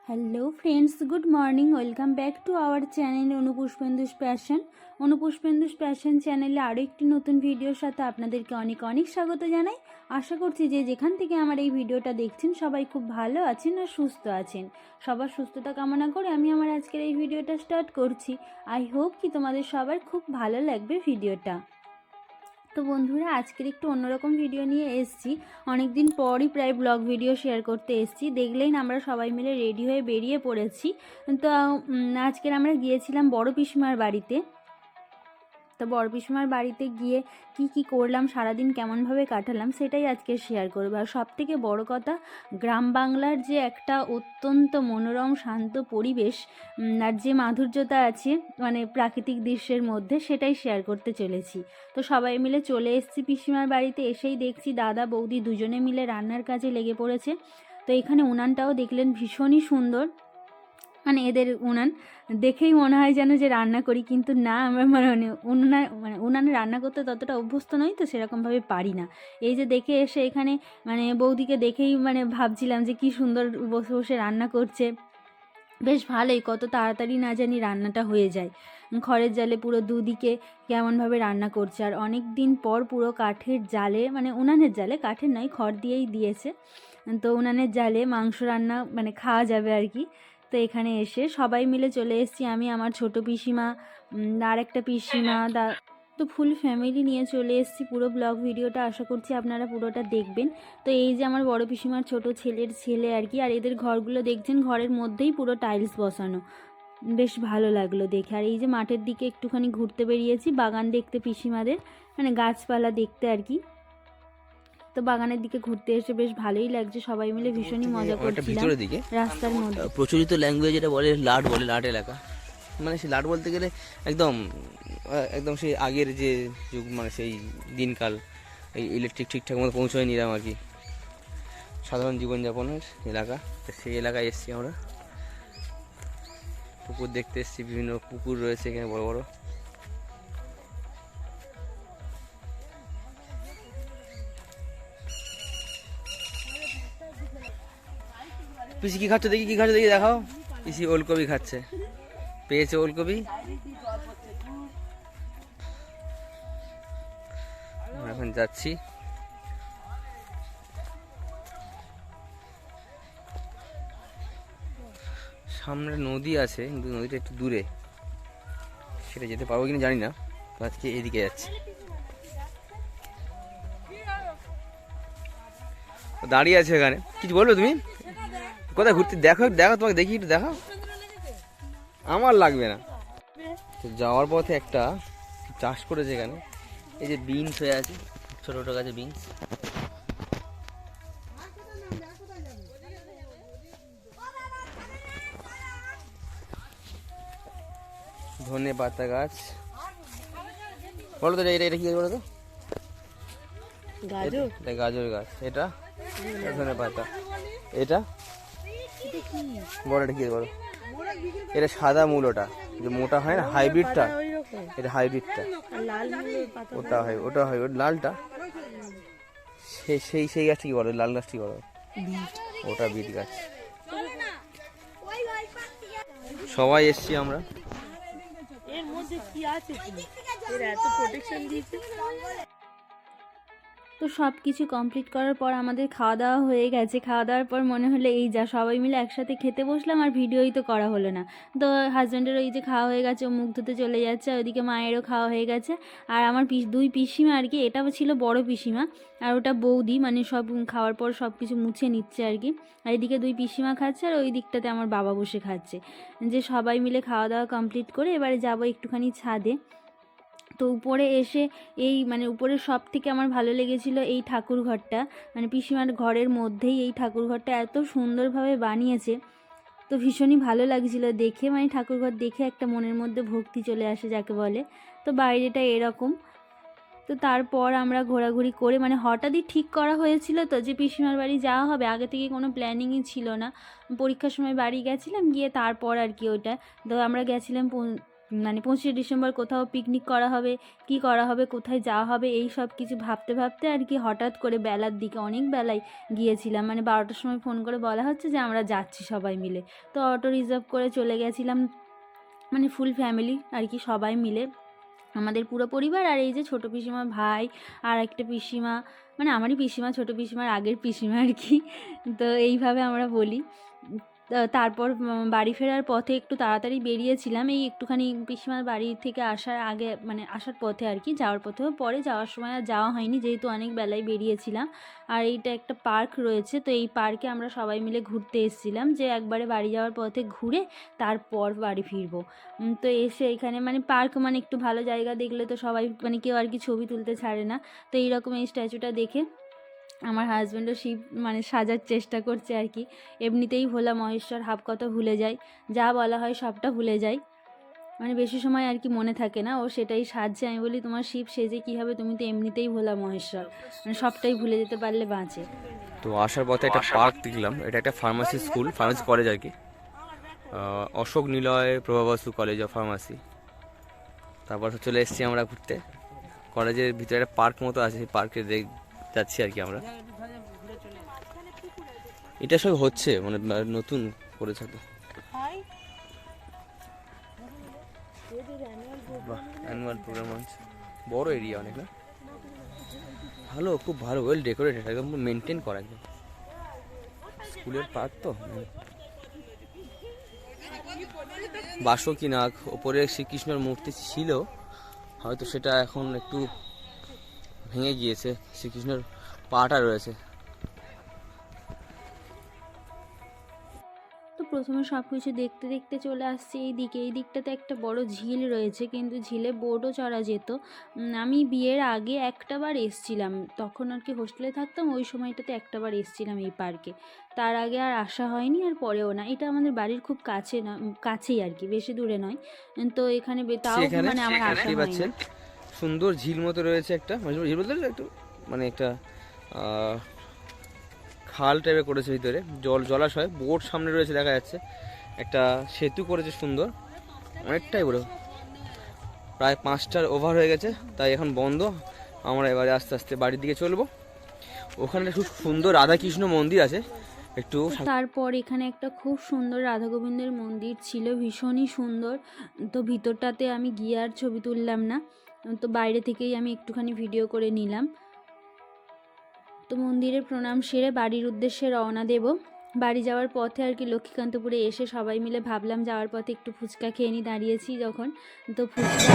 Hello friends, good morning. Welcome back to our channel Anupushpendush passion. Anupushpendush passion চ্যানেলে আরও একটি নতুন ভিডিওর সাথে আপনাদেরকে অনেক অনেক স্বাগত জানাই। আশা করছি যে যেখান থেকে আমার এই ভিডিওটা দেখছেন সবাই খুব ভালো আছেন আর সুস্থ আছেন। সবার সুস্থতা কামনা করে আমি আমার আজকের এই ভিডিওটা স্টার্ট করছি। আই হোপ কি তোমাদের সবার খুব ভালো লাগবে ভিডিওটা। তো বন্ধুরা, আজকের একটু অন্যরকম ভিডিও নিয়ে এসেছি। অনেক দিন পরই প্রায় ব্লগ ভিডিও শেয়ার করতে এসেছি। দেখলেই না আমরা সবাই মিলে রেডি হয়ে বেরিয়ে পড়েছি। তো আজকের আমরা গিয়েছিলাম বড় পিসিমার বাড়িতে। তো বড় পিসিমার বাড়িতে গিয়ে কি করলাম, সারাদিন কেমনভাবে কাটালাম সেটাই আজকে শেয়ার করবো। আর সবথেকে বড় কথা, গ্রাম বাংলার যে একটা অত্যন্ত মনোরম শান্ত পরিবেশ আর যে মাধুর্যতা আছে মানে প্রাকৃতিক দৃশ্যের মধ্যে, সেটাই শেয়ার করতে চলেছি। তো সবাই মিলে চলে এসেছি পিসিমার বাড়িতে। এসেই দেখছি দাদা বৌদি দুজনে মিলে রান্নার কাজে লেগে পড়েছে। তো এখানে উনানটাও দেখলেন ভীষণই সুন্দর, মানে এদের উনান দেখেই মনে হয় যেন যে রান্না করি, কিন্তু না, আমরা উনানে রান্না করতে ততটা অভ্যস্ত নই, তো সেরকমভাবে পারি না। এই যে দেখে এসে এখানে মানে বৌদিকে দেখেই মানে ভাবছিলাম যে কি সুন্দর বসে বসে রান্না করছে। বেশ ভালোই, কত তাড়াতাড়ি না জানি রান্নাটা হয়ে যায়। খড়ের জালে পুরো দুদিকে কেমনভাবে রান্না করছে। আর অনেক দিন পর পুরো কাঠের জালে, মানে উনানের জালে, কাঠের নয় খড় দিয়েই দিয়েছে, তো উনানের জালে মাংস রান্না মানে খাওয়া যাবে আর কি। তো এখানে এসে সবাই মিলে চলে এসেছি, আমি, আমার ছোট পিসিমা, আর একটা পিসিমা, তো ফুল ফ্যামিলি নিয়ে চলে এসেছি। পুরো ব্লগ ভিডিওটা আশা করছি আপনারা পুরোটা দেখবেন। তো এই যে আমার বড় পিসিমার ছোট ছেলের ছেলে আর কি। আর এদের ঘরগুলো দেখছেন, ঘরের মধ্যেই পুরো টাইলস বসানো, বেশ ভালো লাগলো দেখে। আর এই যে মাঠের দিকে একটুখানি ঘুরতে বেরিয়েছি, বাগান দেখতে পিসিমাদের, মানে গাছপালা দেখতে আর কি। তো বাগানের দিকে ঘুরতে এসে বেশ ভালোই লাগছে, সবাই মিলে ভীষণই মজা করছিলাম রাস্তার মধ্যে। প্রচলিত ল্যাঙ্গুয়েজ এটা বলে লাট, বলে লাট এলাকা, মানে সেই লাট বলতে গেলে একদম একদম সেই আগের যে যুগ, মানে সেই দিনকাল, এই ইলেকট্রিক ঠিকঠাক মতো পৌঁছয় নিলাম আর কি, সাধারণ জীবনযাপনের এলাকা। তো সেই এলাকায় এসেছি আমরা, পুকুর দেখতে এসেছি, বিভিন্ন পুকুর রয়েছে এখানে বড় বড়। পিসি কি খাচ্ছ দেখি, কি খাচ্ছ দেখি, দেখাও। পিসি ওলকপি খাচ্ছে, পেয়েছে ওলকপি। এখন যাচ্ছি, সামনে নদী আছে কিন্তু নদীটা একটু দূরে, সেটা যেতে পারবো কিনা জানি না। তো আজকে এদিকে যাচ্ছি। দাঁড়িয়ে আছে এখানে, কিছু বলবে তুমি? কোথায় ঘুরতে? দেখো দেখো, তোমাকে দেখি, একটু দেখাও। আমার লাগবে না। তো যাওয়ার পথে একটা চাষ করেছে এখানে, এই যে বিনস হয়ে আছে, ছোট ছোট গাছে বিনস। ধনে পাতা গাছ, বলো তো এটা কি বলো তো? গাজর, এটা গাজর গাছ, এটা ধনে পাতা, এটা বড়টা কি বলো? এটা সাদা মূলটা, যে মোটা হয় না, হাইব্রিডটা, এটা হাইব্রিডটা। ওটা হয়, ওটা হয়, ওটা লালটা, সেই সেই সেই গাছটা কি বলো? লাল গাছটা কি বলো? ওটা বিট গাছ। সবাই এসছি আমরা। এর মধ্যে কি আছে? এর এত প্রোটেকশন দিয়েছে। তো সব কিছু কমপ্লিট করার পর আমাদের খাওয়া দাওয়া হয়ে গেছে। খাওয়া দাওয়ার পর মনে হলো এই যা সবাই মিলে একসাথে খেতে বসলাম, আর ভিডিওই তো করা হলো না। তো হাজব্যান্ডেরও এই যে খাওয়া হয়ে গেছে, ও মুখ ধুতে চলে যাচ্ছে, ওইদিকে মায়েরও খাওয়া হয়ে গেছে। আর আমার দুই পিসিমা আর কি, এটা ছিল বড় পিসিমা আর ওটা বৌদি, মানে সব খাওয়ার পর সব কিছু মুছে নিচ্ছে আর কি। আর এদিকে দুই পিসিমা খাচ্ছে, আর ওই দিকটাতে আমার বাবা বসে খাচ্ছে। যে সবাই মিলে খাওয়া দাওয়া কমপ্লিট করে এবারে যাবো একটুখানি ছাদে। তো উপরে এসে এই মানে উপরের সব থেকে আমার ভালো লেগেছিল এই ঠাকুর ঘরটা, মানে পিসিমার ঘরের মধ্যেই এই ঠাকুর ঘরটা এত সুন্দরভাবে বানিয়েছে। তো ভীষণই ভালো লাগছিল দেখে, মানে ঠাকুরঘর দেখে একটা মনের মধ্যে ভক্তি চলে আসে যাকে বলে। তো বাইরেটা এরকম। তো তারপর আমরা ঘোরাঘুরি করে, মানে হঠাৎই ঠিক করা হয়েছিল তো যে পিসিমার বাড়ি যাওয়া হবে, আগে থেকে কোনো প্ল্যানিংই ছিল না। পরীক্ষার সময় বাড়ি গেছিলাম, গিয়ে তারপর আর কি ওটা। তো আমরা গেছিলাম মানে 25শে ডিসেম্বর কোথাও পিকনিক করা হবে, কি করা হবে, কোথায় যাওয়া হবে, এই সব কিছু ভাবতে ভাবতে আর কি হঠাৎ করে বেলার দিকে অনেক বেলায় গিয়েছিলাম, মানে 12টার সময় ফোন করে বলা হচ্ছে যে আমরা যাচ্ছি সবাই মিলে। তো অটো রিজার্ভ করে চলে গেছিলাম, মানে ফুল ফ্যামিলি আর কি, সবাই মিলে আমাদের পুরো পরিবার। আর এই যে ছোটো পিসিমা, ভাই, আর একটা পিসিমা, মানে আমারই পিসিমা, ছোটো পিসিমার আগের পিসিমা আর কি। তো এইভাবে আমরা বলি। তারপর বাড়ি ফেরার পথে একটু তাড়াতাড়ি বেরিয়েছিলাম, এই একটুখানি পিসিমার বাড়ি থেকে আসার আগে, মানে আসার পথে আর কি, যাওয়ার পথেও পরে, যাওয়ার সময় আর যাওয়া হয়নি যেহেতু অনেক বেলায় বেরিয়েছিলাম। আর এইটা একটা পার্ক রয়েছে, তো এই পার্কে আমরা সবাই মিলে ঘুরতে এসেছিলাম, যে একবারে বাড়ি যাওয়ার পথে ঘুরে তারপর বাড়ি ফিরবো। তো এসে এখানে মানে পার্ক মানে একটু ভালো জায়গা দেখলে তো সবাই মানে কেউ আর কি ছবি তুলতে ছাড়ে না। তো এইরকম এই স্ট্যাচুটা দেখে আমার হাজব্যান্ডও শিব মানে সাজার চেষ্টা করছে আর কি। এমনিতেই ভোলা মহেশ্বর হাফ কথা ভুলে যায়, যা বলা হয় সবটা ভুলে যায়, মানে বেশি সময় আর কি মনে থাকে না, ও সেটাই সাজছে। আমি বলি তোমার শিব সেজে কী হবে, তুমি তো এমনিতেই ভোলা মহেশ্বর, মানে সবটাই ভুলে যেতে পারলে বাঁচে। তো আসার পথে একটা পার্ক দেখলাম, এটা একটা ফার্মাসি স্কুল, ফার্মাসি কলেজ আর কি, Ashok Niloy Prabhabasu college of pharmacy. তারপর চলে এসেছি আমরা ঘুরতে, কলেজের ভিতরে একটা পার্ক মতো আছে, সেই পার্কে যাচ্ছি আর কি আমরা। এটা সব হচ্ছে মানে নতুন করেছে তো, অ্যানুয়াল প্রোগ্রাম হচ্ছে, বড় এরিয়া অনেক না, ভালো, খুব ভালো, ওয়েল ডেকোরেটেড, একদম মেনটেন করা একদম, স্কুলের পার্ক তো। বাসুকিনাগ ওপরে শ্রীকৃষ্ণের মূর্তি ছিল, হয়তো সেটা এখন একটু ভেঙে গিয়েছে, শ্রীকৃষ্ণের পাটা রয়েছে। তো প্রথমে সব কিছু দেখতে দেখতে চলে আসছি এই দিকে, এই দিকটাতে একটা বড় ঝিল রয়েছে, কিন্তু ঝিলে বোটও চড়া যেত। আমি বিয়ের আগে একটাবার এসছিলাম, তখন আর কি হোস্টেলে থাকতাম, ওই সময়টাতে একটাবার এসছিলাম এই পার্কে, তার আগে আর আসা হয়নি, আর পরেও না। এটা আমাদের বাড়ির খুব কাছে না, কাছেই আর কি, বেশি দূরে নয়। তো এখানে তাও মানে আমার আসা হয়নি। সুন্দর ঝিল মতো রয়েছে একটা, ঝিল বলতে একটু মানে একটা খাল টাইপের করেছে, ভিতরে জলাশয়, বোট সামনে রয়েছে দেখা যাচ্ছে, একটা সেতু করেছে সুন্দর, অনেকটাই বড়, প্রায় 5টার ওভার হয়ে গেছে, তাই এখন বন্ধ। আমরা এবারে আস্তে আস্তে বাড়ির দিকে চলবো। ওখানে খুব সুন্দর রাধাকৃষ্ণ মন্দির আছে একটু। তারপর এখানে একটা খুব সুন্দর রাধা গোবিন্দের মন্দির ছিল, ভীষণই সুন্দর। তো ভিতরটাতে আমি গিয়ে আর ছবি তুললাম না, তো বাইরে থেকেই আমি একটুখানি ভিডিও করে নিলাম। তো মন্দিরে প্রণাম সেরে বাড়ির উদ্দেশ্যে রওনা দেব। বাড়ি যাওয়ার পথে আর কি লক্ষ্মীকান্তপুরে এসে সবাই মিলে ভাবলাম যাওয়ার পথে একটু ফুচকা খেয়ে নিই, দাঁড়িয়েছি যখন, তো ফুচকা।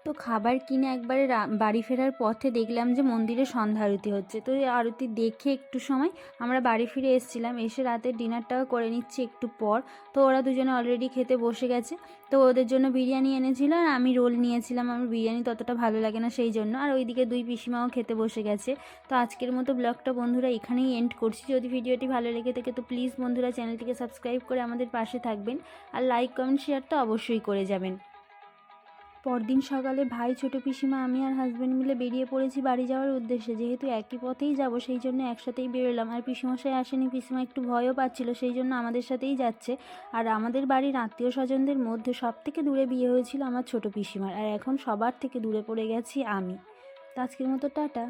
তো খাবার কিনে একবারে বাড়ি ফেরার পথে দেখলাম যে মন্দিরে সন্ধ্যা আরতি হচ্ছে, তো এই আরতি দেখে একটু সময় আমরা বাড়ি ফিরে এসেছিলাম, এসে রাতের ডিনারটাও করে নিচ্ছি একটু পর। তো ওরা দুজনে অলরেডি খেতে বসে গেছে, তো ওদের জন্য বিরিয়ানি এনেছিল আর আমি রোল নিয়েছিলাম, আমার বিরিয়ানি ততটা ভালো লাগে না সেই জন্য, আর ওইদিকে দুই পিসিমাও খেতে বসে গেছে। তো আজকের মতো ব্লগটা বন্ধুরা এখানেই এন্ড করছি। যদি ভিডিওটি ভালো লেগে থাকে তো প্লিজ বন্ধুরা চ্যানেলটিকে সাবস্ক্রাইব করে আমাদের পাশে থাকবেন, আর লাইক কমেন্ট শেয়ার তো অবশ্যই করে যাবেন। পরদিন সকালে ভাই, ছোটো পিসিমা, আমি আর হাজব্যান্ড মিলে বেরিয়ে পড়েছি বাড়ি যাওয়ার উদ্দেশ্যে, যেহেতু একই পথেই যাব সেই জন্য একসাথেই বেরোলাম। আর পিসিমশাই আসেনি, পিসিমা একটু ভয়ও পাচ্ছিল, সেই জন্য আমাদের সাথেই যাচ্ছে। আর আমাদের বাড়ির আত্মীয় স্বজনদের মধ্যে সব থেকে দূরে বিয়ে হয়েছিল আমার ছোটো পিসিমার, আর এখন সবার থেকে দূরে পড়ে গেছি আমি। তো আজকের মতো টাটা।